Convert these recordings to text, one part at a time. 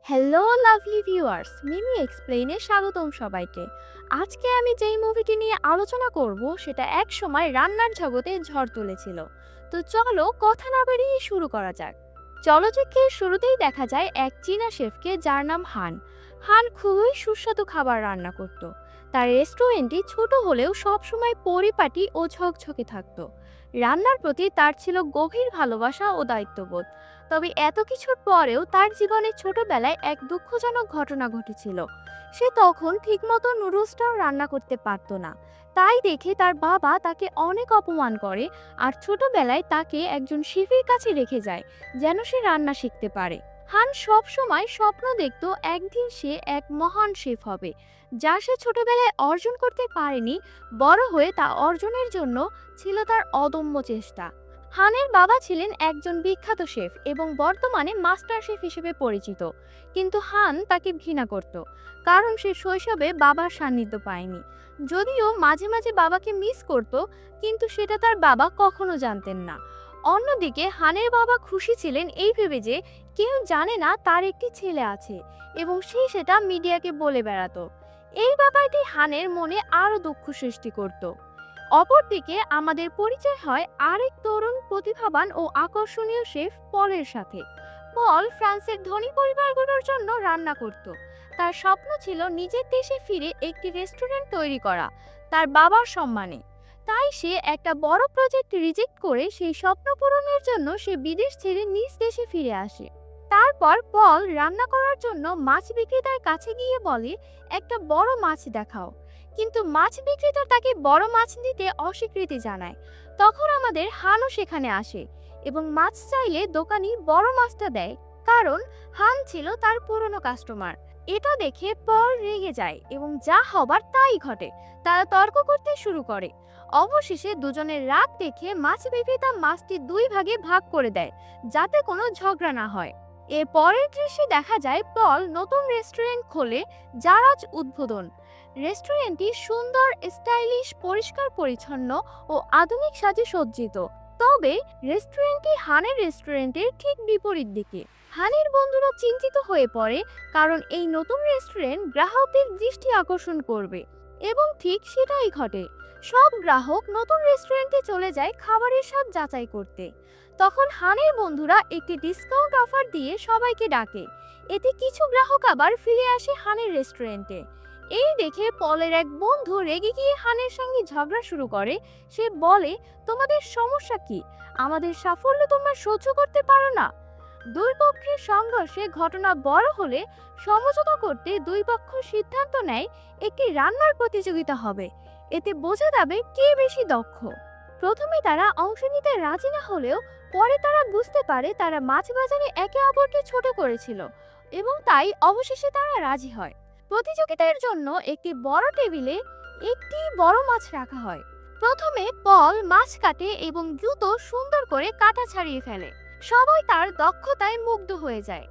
Hello lovely viewers, মিমি এক্সপ্লেইনে স্বাগতম সবাইকে। আজকে আমি যেই মুভিটি নিয়ে আলোচনা করব সেটা এক সময় রান্নার জগতে ঝড় তুলেছিল। তো চলো কথা না বাড়িয়ে শুরু করা যাক। চলচ্চিত্রের শুরুতেই দেখা যায় এক চীনা শেফকে যার নাম হান। হান খুবই সুস্বাদু খাবার রান্না করত। তার রেস্টুরেন্টটি ছোট হলেও সবসময় পরিপাটি ও ঝকঝকে থাকতো। রান্নার প্রতি তার ছিল গভীর ভালোবাসা ও দায়িত্ববোধ। তবে এত কিছুর পরেও তার জীবনে ছোটবেলায় এক দুঃখজনক ঘটনা ঘটেছিল। সে তখন ঠিকমতো নুডলসটাও রান্না করতে পারত না। তাই দেখে তার বাবা তাকে অনেক অপমান করে আর ছোটবেলায় তাকে একজন শেফের কাছে রেখে যায়, যেন সে রান্না শিখতে পারে। হান সব সময় স্বপ্ন দেখত একদিন সে এক মহান শেফ হবে, যা সে ছোটবেলায় অর্জন করতে পারেনি। বড় হয়ে তা অর্জনের জন্য ছিল তার অদম্য চেষ্টা। হানের বাবা ছিলেন একজন বিখ্যাত শেফ এবং বর্তমানে মাস্টার শেফ হিসেবে পরিচিত। কিন্তু হান তাকে ঘৃণা করত, কারণ সে শৈশবে বাবার সান্নিধ্য পায়নি। যদিও মাঝে মাঝে বাবাকে মিস করত, কিন্তু সেটা তার বাবা কখনো জানতেন না। অন্যদিকে হানের বাবা খুশি ছিলেন এই ভেবে যে কেউ জানে না তার একটি ছেলে আছে, এবং সে সেটা মিডিয়াকে বলে বেড়াতো। এই ব্যাপারটি হানের মনে আরো দুঃখ সৃষ্টি করত। অপরদিকে আমাদের পরিচয় হয় আরেক তরুণ প্রতিভাবান ও আকর্ষণীয় শেফ পলের সাথে। পল ফ্রান্সের ধনী পরিবারগুলোর জন্য রান্না করত। তার স্বপ্ন ছিল নিজের দেশে ফিরে একটি রেস্টুরেন্ট তৈরি করা, তার বাবার সম্মানে। তাই সে একটা বড় প্রজেক্ট রিজেক্ট করে সেই স্বপ্ন পূরণের জন্য সে বিদেশ ছেড়ে নিজ দেশে ফিরে আসে। তারপর পল রান্না করার জন্য মাছ বিক্রেতার কাছে গিয়ে বলে, একটা বড় মাছ দেখাও। কিন্তু মাছ বিক্রেতা তাকে বড় মাছ দিতে অস্বীকৃতি জানায়। তখন আমাদের হানও সেখানে আসে এবং মাছ চাইলে দোকানি বড় মাছটা দেয়, কারণ হান ছিল তার পুরনো কাস্টমার। এটা দেখে পল রেগে যায় এবং যা হবার তাই ঘটে। তারা তর্ক করতে শুরু করে। অবশেষে দুজনের রাগ দেখে মাছ বিক্রেতা মাছটি দুই ভাগে ভাগ করে দেয়, যাতে কোনো ঝগড়া না হয়। এর পরের দৃশ্যে দেখা যায় পল নতুন রেস্টুরেন্ট খোলে, যার আজ উদ্বোধন। রেস্টুরেন্টটি সুন্দর, স্টাইলিশ, পরিষ্কার পরিচ্ছন্ন ও আধুনিক সাজে সজ্জিত। তবে রেস্টুরেন্টটি হানের রেস্টুরেন্টের ঠিক বিপরীত দিকে। হানের বন্ধুরা চিন্তিত হয়ে পড়ে, কারণ এই নতুন রেস্টুরেন্ট গ্রাহকদের দৃষ্টি আকর্ষণ করবে। এবং ঠিক সেটাই ঘটে। সব গ্রাহক নতুন রেস্টুরেন্টে চলে যায় খাবারের স্বাদ যাচাই করতে। তখন হানের বন্ধুরা একটি ডিসকাউন্ট অফার দিয়ে সবাইকে ডাকে। এতে কিছু গ্রাহক আবার ফিরে আসে হানের রেস্টুরেন্টে। এই দেখে পলের এক বন্ধু রেগে গিয়ে হানের সঙ্গে ঝগড়া শুরু করে। সে বলে, তোমাদের সমস্যা কি? আমাদের সাফল্য তোমরা সহ্য করতে পারো না? দুই পক্ষের সংঘর্ষে ঘটনা বড় হলে সমঝোতা করতে দুই পক্ষ সিদ্ধান্ত নেয় একটি রান্নার প্রতিযোগিতা হবে। এতে বোঝা যাবে কে বেশি দক্ষ। প্রথমে তারা অংশ নিতে রাজি না হলেও পরে তারা বুঝতে পারে তারা মাছ বাজারে একে অপরকে ছোট করেছিল, এবং তাই অবশেষে তারা রাজি হয়। প্রতিযোগিতার জন্য একটি বড় টেবিলে একটি বড় মাছ রাখা হয়। প্রথমে পল মাছ কাটে এবং দ্রুত সুন্দর করে কাটা ছাড়িয়ে ফেলে। সবাই তার দক্ষতায় মুগ্ধ হয়ে যায়।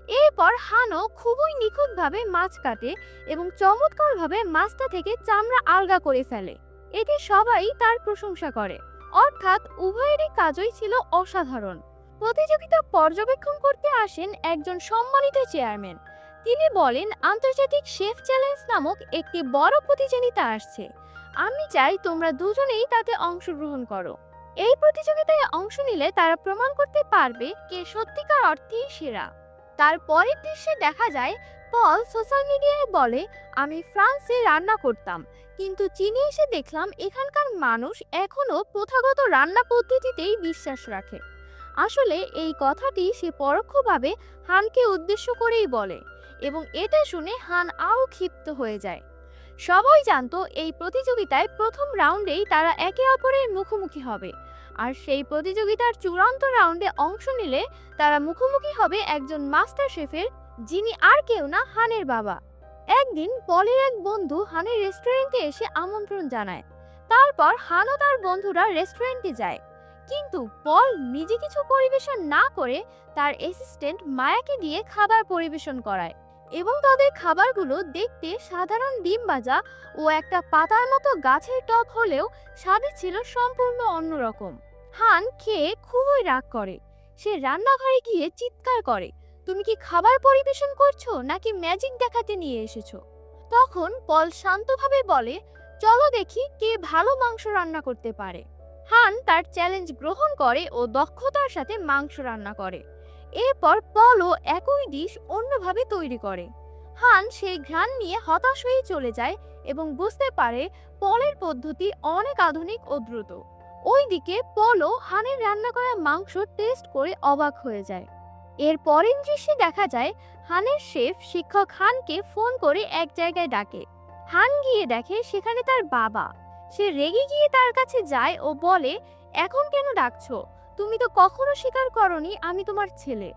এরপর হানও খুবই নিখুঁতভাবে মাছ কাটে এবং চমৎকারভাবে মাছটা থেকে চামড়া আলগা করে ফেলে। এতে সবাই তার প্রশংসা করে। অর্থাৎ উভয়েরই কাজই ছিল অসাধারণ। প্রতিযোগিতা পর্যবেক্ষণ করতে আসেন একজন সম্মানিত চেয়ারম্যান। তিনি বলেন, আন্তর্জাতিক শেফ চ্যালেঞ্জ নামক একটি বড় প্রতিযোগিতা আসছে। আমি চাই তোমরা দুজনেই তাতে অংশগ্রহণ করো। এই প্রতিযোগিতায় অংশ নিলে তারা প্রমাণ করতে পারবে কে সত্যিকার অর্থেই সেরা। তার পরের দৃশ্যে দেখা যায় পল সোশ্যাল মিডিয়ায় বলে, আমি ফ্রান্সে রান্না করতাম, কিন্তু চীনে এসে দেখলাম এখানকার মানুষ এখনো প্রথাগত রান্না পদ্ধতিতেই বিশ্বাস রাখে। আসলে এই কথাটি সে পরোক্ষভাবে হানকে উদ্দেশ্য করেই বলে, এবং এটা শুনে হান আরও ক্ষিপ্ত হয়ে যায়। সবাই জানতো এই প্রতিযোগিতায় প্রথম রাউন্ডেই তারা একে অপরের মুখোমুখি হবে, আর সেই প্রতিযোগিতার চূড়ান্ত রাউন্ডে অংশ নিলে তারা মুখোমুখি হবে একজন মাস্টার শেফের, যিনি আর কেউ না, হানের বাবা। একদিন পলের এক বন্ধু হানের রেস্টুরেন্টে এসে আমন্ত্রণ জানায়। তারপর হান ও তার বন্ধুরা রেস্টুরেন্টে যায়, কিন্তু পল নিজে কিছু পরিবেশন না করে তার অ্যাসিস্ট্যান্ট মায়াকে দিয়ে খাবার পরিবেশন করায়, এবং তাদের খাবারগুলো দেখতে সাধারণ ডিম ভাজা ও একটা পাতার মতো গাছের টব হলেও স্বাদে ছিল সম্পূর্ণ অন্যরকম। হান খেয়ে খুবই রাগ করে। সে রান্নাঘরে গিয়ে চিৎকার করে, তুমি কি খাবার পরিবেশন করছো নাকি ম্যাজিক দেখাতে নিয়ে এসেছো? তখন পল শান্তভাবে বলে, চলো দেখি কে ভালো মাংস রান্না করতে পারে। হান তার চ্যালেঞ্জ গ্রহণ করে ও দক্ষতার সাথে মাংস রান্না করে। এরপর পলও একই ডিশ অন্যভাবে তৈরি করে। হান সেই ঘ্রাণ নিয়ে হতাশ হয়ে চলে যায় এবং বুঝতে পারে পলের পদ্ধতি অনেক আধুনিক ও দ্রুত। ওইদিকে পলও হানের রান্না করা মাংস টেস্ট করে অবাক হয়ে যায়। এর পরের দৃশ্যে দেখা যায় হানের শেফ শিক্ষক হানকে ফোন করে এক জায়গায় ডাকে। হান গিয়ে দেখে সেখানে তার বাবা। সে রেগে গিয়ে তার কাছে যায় ও বলে, এখন কেন ডাকছো? তুমি তো কখনো স্বীকার করনি আমি তোমার ছেলে।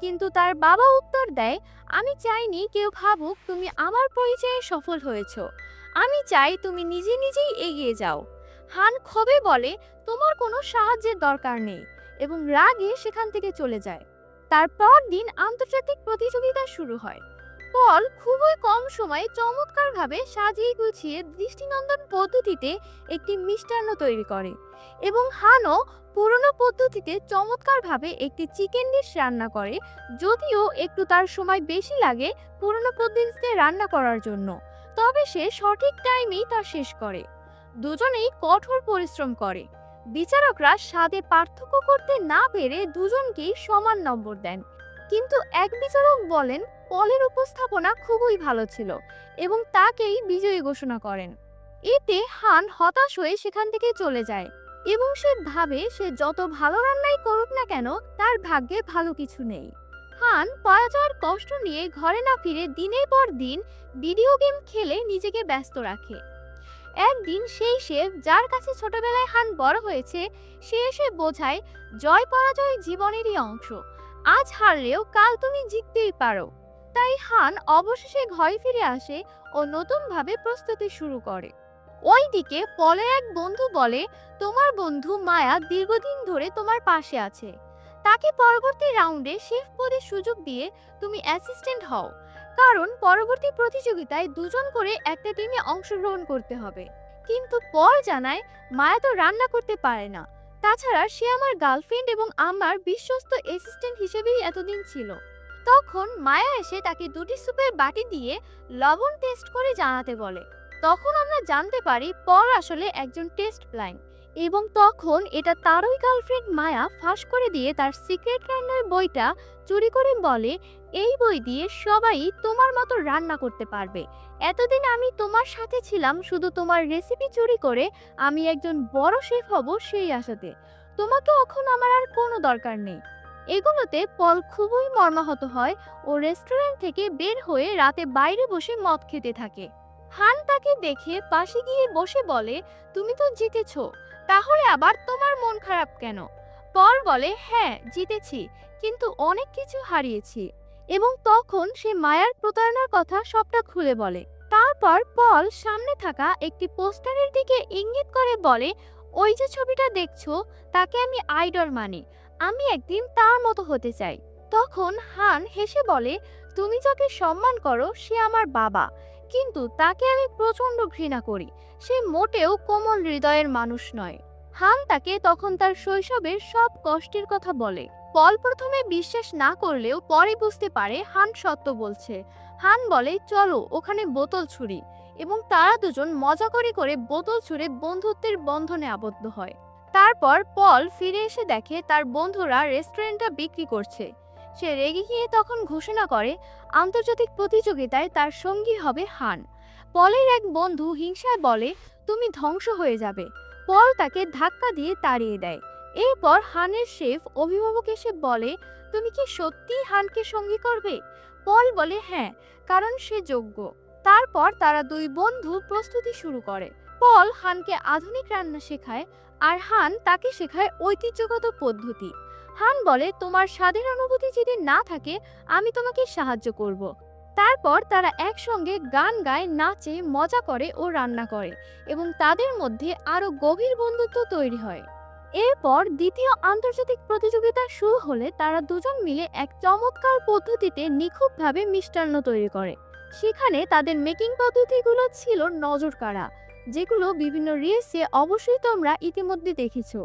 কিন্তু তার বাবা উত্তর দেয়, আমি চাইনি কেউ ভাবুক তুমি আমার পরিচয়ে সফল হয়েছো। আমি চাই তুমি নিজে নিজেই এগিয়ে যাও। হান ক্ষোভে বলে, তোমার কোনো সাহায্যের দরকার নেই, এবং রাগে সেখান থেকে চলে যায়। তারপর দিন আন্তর্জাতিক প্রতিযোগিতা শুরু হয়। পল খুবই কম সময়ে চমৎকারভাবে সাজিয়ে গুছিয়ে দৃষ্টিনন্দন পদ্ধতিতে একটি মিষ্টান্ন তৈরি করে, এবং হানও পুরনো পদ্ধতিতে চমৎকারভাবে একটি চিকেন ডিশ রান্না করে, যদিও একটু তার সময় বেশি লাগে পুরনো পদ্ধতিতে রান্না করার জন্য, তবে সে সঠিক টাইমেই তা শেষ করে। দুজনেই কঠোর পরিশ্রম করে। বিচারকরা স্বাদে পার্থক্য করতে না পেরে দুজনকেই সমান নম্বর দেন, কিন্তু এক বিচারক বলেন পলের উপস্থাপনা খুবই ভালো ছিল এবং তাকেই বিজয়ী ঘোষণা করেন। এতে হান হতাশ হয়ে সেখান থেকে চলে যায় এবং সে ভাবে সে যত ভালো রান্নাই করুক না কেন তার ভাগ্যে ভালো কিছু নেই। হান পরাজয়ের কষ্ট নিয়ে ঘরে না ফিরে দিনের পর দিন ভিডিও গেম খেলে নিজেকে ব্যস্ত রাখে। একদিন সেই শেফ যার কাছে ছোটবেলায় হান বড় হয়েছে সে এসে বোঝায়, জয় পরাজয় জীবনেরই অংশ, আজ হারলেও কাল তুমি জিততেই পারো। তাই হান অবশেষে ঘরে ফিরে আসে ও নতুনভাবে প্রস্তুতি শুরু করে। ওইদিকে পলের এক বন্ধু বলে, তোমার বন্ধু মায়া দীর্ঘদিন ধরে তোমার পাশে আছে, তাকে পরবর্তী রাউন্ডে শেফ পদে সুযোগ দিয়ে তুমি অ্যাসিস্ট্যান্ট হও, কারণ পরবর্তী প্রতিযোগিতায় দুজন করে একটা টিমে অংশগ্রহণ করতে হবে। কিন্তু পল জানায় মায়া তো রান্না করতে পারে না, তাছাড়া সে আমার গার্লফ্রেন্ড এবং আমার বিশ্বস্ত অ্যাসিস্ট্যান্ট হিসেবেই এতদিন ছিল। তখন মায়া এসে তাকে দুটি সুপের বাটি দিয়ে লবণ টেস্ট করে জানাতে বলে। তখন আমরা জানতে পারি পল আসলে একজন টেস্ট ব্লাইন্ড, এবং তখন এটা তারই গার্লফ্রেন্ড মায়া ফাঁস করে দিয়ে তার সিক্রেট রান্নার বইটা চুরি করে বলে, এই বই দিয়ে সবাই তোমার মতো রান্না করতে পারবে। এতদিন আমি তোমার সাথে ছিলাম শুধু তোমার রেসিপি চুরি করে আমি একজন বড় শেফ হব সেই আশাতে, তোমাকে এখন আমার আর কোনো দরকার নেই। এগুলোতে পল খুবই মর্মাহত হয় ও রেস্টুরেন্ট থেকে বের হয়ে রাতে বাইরে বসে মদ খেতে থাকে। হান তাকে দেখে পাশে গিয়ে বসে বলে, তুমি তো জিতেছো, তাহলে আবার তোমার মন খারাপ কেন? পল বলে, হ্যাঁ জিতেছি, কিন্তু অনেক কিছু হারিয়েছি, এবং তখন সে মায়ার প্রতারণার কথা সবটা খুলে বলে। তারপর পল সামনে থাকা একটি পোস্টারের দিকে ইঙ্গিত করে বলে, ওই যে ছবিটা দেখছো তাকে আমি আইডল মানি, আমি একদিন তার মতো হতে চাই। তখন হান হেসে বলে, তুমি যাকে সম্মান করো সে আমার বাবা, কিন্তু তাকে আমি প্রচন্ড ঘৃণা করি, সে মোটেও কোমল হৃদয়ের মানুষ নয়। হান তাকে তখন তার শৈশবের সব কষ্টের কথা বলে। পল প্রথমে বিশ্বাস না করলেও পরে বুঝতে পারে হান সত্য বলছে। হান বলে, চলো ওখানে বোতল ছুঁড়ি, এবং তারা দুজন মজা করে করে বোতল ছুঁড়ে বন্ধুত্বের বন্ধনে আবদ্ধ হয়। তারপর পল ফিরে এসে দেখে তার বন্ধুরা রেস্টুরেন্টটা বিক্রি করছে। সে রেগে গিয়ে তখন ঘোষণা করে আন্তর্জাতিক প্রতিযোগিতায় তার সঙ্গী হবে হান। পলের এক বন্ধু হিংসায় বলে, তুমি ধ্বংস হয়ে যাবে। পল তাকে ধাক্কা দিয়ে তাড়িয়ে দেয়। এরপর হানের শেফ অভিভাবক এসে বলে, তুমি কি সত্যিই হানকে সঙ্গী করবে? পল বলে, হ্যাঁ, কারণ সে যোগ্য। তারপর তারা দুই বন্ধু প্রস্তুতি শুরু করে। পল হানকে আধুনিক রান্না শেখায় আর হান তাকে শেখায় ঐতিহ্যগত পদ্ধতি। হান বলে, তোমার স্বাদের অনুভূতি যদি না থাকে আমি তোমাকে সাহায্য করব। তারপর তারা একসঙ্গে গান গায়, নাচে, মজা করে ও রান্না করে, এবং তাদের মধ্যে আরো গভীর বন্ধুত্ব তৈরি হয়। এরপর দ্বিতীয় আন্তর্জাতিক প্রতিযোগিতা শুরু হলে তারা দুজন মিলে এক চমৎকার পদ্ধতিতে নিখুঁতভাবে মিষ্টান্ন তৈরি করে। সেখানে তাদের মেকিং পদ্ধতিগুলো ছিল নজর কাড়া, যেগুলো বিভিন্ন রিলসে অবশ্যই তোমরা ইতিমধ্যে দেখেছো।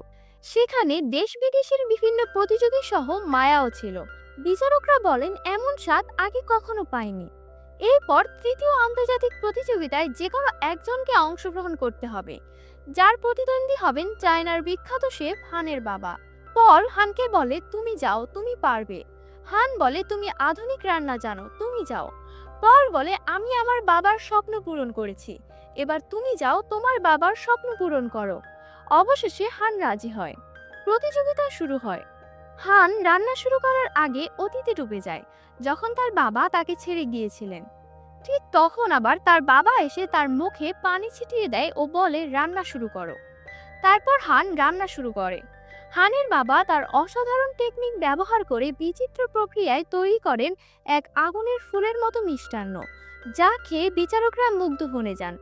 সেখানে দেশ বিদেশের বিভিন্ন প্রতিযোগী সহ মায়াও ছিল। বিচারকরা বলেন এমন স্বাদ আগে কখনো পায়নি। এরপর তৃতীয় আন্তর্জাতিক প্রতিযোগিতায় যে কোনো একজনকে অংশগ্রহণ করতে হবে, যার প্রতিদ্বন্দ্বী হবেন চায়নার বিখ্যাত শেফ হানের বাবা। পল হানকে বলে তুমি যাও, তুমি পারবে। হান বলে তুমি আধুনিক রান্না জানো, তুমি যাও। পল বলে আমি আমার বাবার স্বপ্ন পূরণ করেছি, এবার তুমি যাও তোমার বাবার স্বপ্ন পূরণ করো। অবশেষে হান রাজি হয়। প্রতিযোগিতা শুরু হয়। হান রান্না শুরু করার আগে অতীতে ডুবে যায়, যখন তার বাবা তাকে ছেড়ে গিয়েছিলেন। ঠিক তখন আবার তার বাবা এসে তার মুখে পানি ছিটিয়ে দেয় ও বলে রান্না শুরু করো। তারপর হান রান্না শুরু করে। হানের বাবা তার অসাধারণ টেকনিক ব্যবহার করে বিচিত্র প্রক্রিয়ায় তৈরি করেন এক আগুনের ফুলের মতো মিষ্টান্ন, যা খেয়ে বিচারকরা মুগ্ধ হয়ে যান।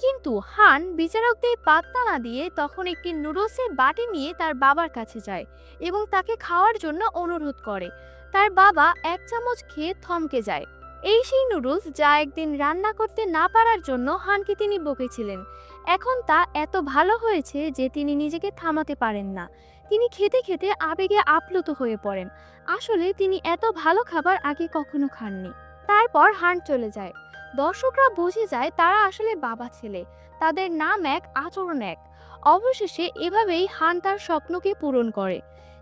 কিন্তু হান বিচারকদের পাত্তা না দিয়ে তখন একটি নুডলসের বাটি নিয়ে তার বাবার কাছে যায় এবং তাকে খাওয়ার জন্য অনুরোধ করে। তার বাবা এক চামচ খেয়ে থমকে যায়। এই সেই নুডলস যা একদিন রান্না করতে না পারার জন্য হানকে তিনি বকেছিলেন। এখন তা এত ভালো হয়েছে যে তিনি নিজেকে থামাতে পারেন না। তিনি খেতে খেতে আবেগে আপ্লুত হয়ে পড়েন। আসলে তিনি এত ভালো খাবার আগে কখনো খাননি। তারপর হান চলে যায়। দর্শকরা বুঝে যায় তারা আসলে বাবা ছেলে, তাদের নাম এক, আচরণ এক। অবশেষে এভাবেই হান তার স্বপ্নকে পূরণ করে।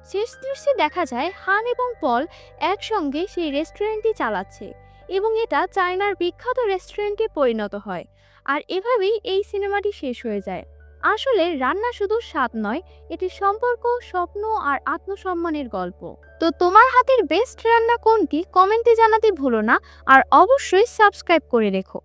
শেষ দৃশ্যে দেখা যায় হান এবং পল একসঙ্গে সেই রেস্টুরেন্টটি চালাচ্ছে এবং এটা চায়নার বিখ্যাত রেস্টুরেন্টে পরিণত হয়। আর এভাবেই এই সিনেমাটি শেষ হয়ে যায়। আসলে রান্না শুধু স্বাদ নয়, এটি সম্পর্ক, স্বপ্ন আর আত্মসম্মানের গল্প। তো তোমার হাতের বেস্ট রান্না কোনটি কমেন্টে জানাতে ভুলো না, আর অবশ্যই সাবস্ক্রাইব করে রেখো।